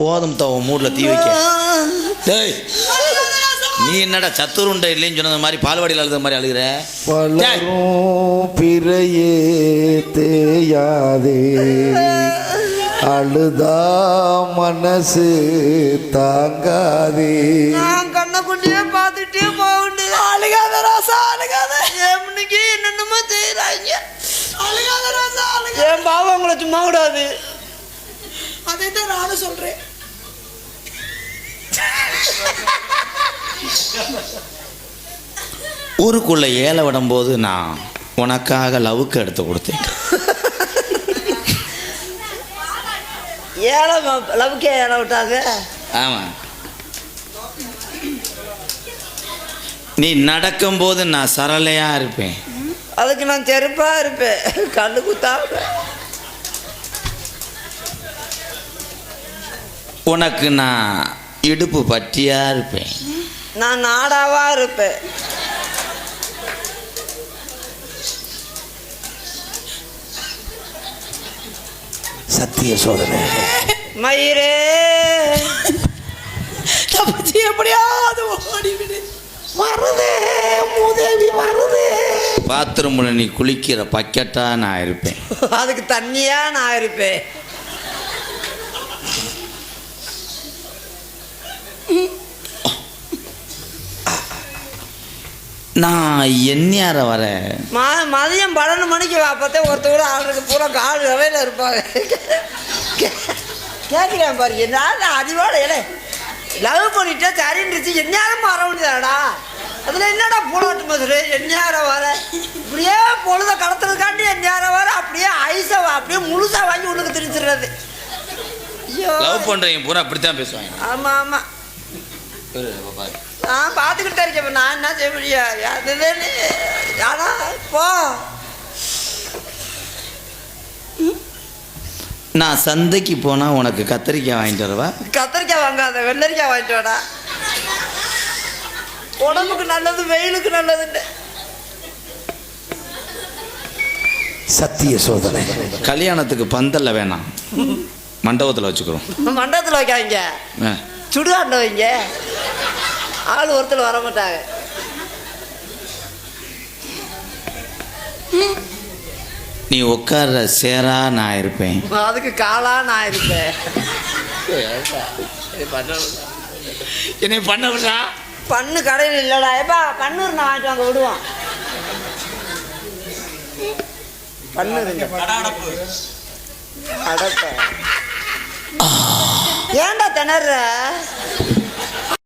போதும் தவ மூடில் தீ வைக்க. டேய் நீ என்னடா சத்துருண்டை இல்லைன்னு சொன்னது மாதிரி பால்வாடியில் அழுத மாதிரி அழுகிற. பலரும் பிறையே தேயாதே அழுதா மனசு தாங்காதே. நான் கண்ணக்குட்டியே பார்த்துட்டே போகுண்டு. அழுகாத ராசா அழுகாத. எம்னுக்கு என்னென்னமோ செய்யறாங்க. அழுகாத ராசா அழுகாத. என் பாவம் உங்களை சும்மா விடாது. அதை தான் நானும் சொல்றேன். ஊருக்குள்ள ஏழை விடும்போது நான் உனக்காக லவ்வுக்கு எடுத்து கொடுத்தேன். ஏழை லவ்க்கே ஏழை விட்டாங்க. ஆமாம், நீ நடக்கும்போது நான் சரளையா இருப்பேன். அதுக்கு நான் செருப்பா இருப்பேன். கண்ணு குத்தாம. உனக்கு நான் இடுப்பு பட்டியா இருப்பேன். நான் நாடாவா இருப்பேன். சத்திய சோதனை. மயிரே தப்பிச்சு எப்படியாவது ஓடிவிடு. வருதே மூதேவி வருதே. பாத்ரூமில் நீ குளிக்கிற பக்கெட்டா நான் இருப்பேன். அதுக்கு தண்ணியா நான் இருப்பேன். நான் எந்நேர வர மதியம் 12 மணிக்கு பார்த்தே ஒருத்தர் ஆளுக்கு பூரா கால் ரவையில் இருப்பாங்க. கேட்குறேன் பாரு, என்ன அறிவோட இலை லவ் பண்ணிட்டா சரின்றுச்சு. எந்நேரம் வர முடியாதாடா. அதில் என்னடா பூலாட்டு மதுரை எந்நேரம் வர. இப்படியே பொழுத கடத்துறதுக்காண்டி எந்நேரம் வர. அப்படியே ஐஸை அப்படியே முழுசாக வாங்கி உனக்கு திரிச்சிடுறது. ஐயோ லவ் பண்ணுறீங்க பூரா அப்படித்தான் பேசுவாங்க. ஆமாம் ஆமாம், நான் பார்த்துக்கிட்டே இருக்கேன். நான் என்ன செய்ய முடியாது. அதுதான் ஆனா போ. நான் சந்தைக்கு போனால் உனக்கு கத்திரிக்காய் வாங்கிட்டு வரவா? கத்திரிக்காய் வாங்காத, வெள்ளரிக்காய் வாங்கிட்டு வாடா. உடம்புக்கு நல்லது, வெயிலுக்கு நல்லதுன்னு. சத்திய சோதனை. கல்யாணத்துக்கு பந்தல்ல வேணாம், மண்டபத்தில் வச்சுக்கிறோம். மண்டபத்தில் வைக்காங்க, சுடுகாண்ட வைங்க. ஆள் ஒருத்தர் வர மாட்டாங்க. நீ உட்கார்ற சேரா நான் இருப்பேன். அதுக்கு காலா நான் இருப்பேன். என்னை பண்ண விடா. பண்ணு கடையில் இல்லைடா. எப்பா கண்ணூர் நான் வாங்கிட்டு வாங்க விடுவான். பண்ணு அடப்ப ஏன்டா திணற?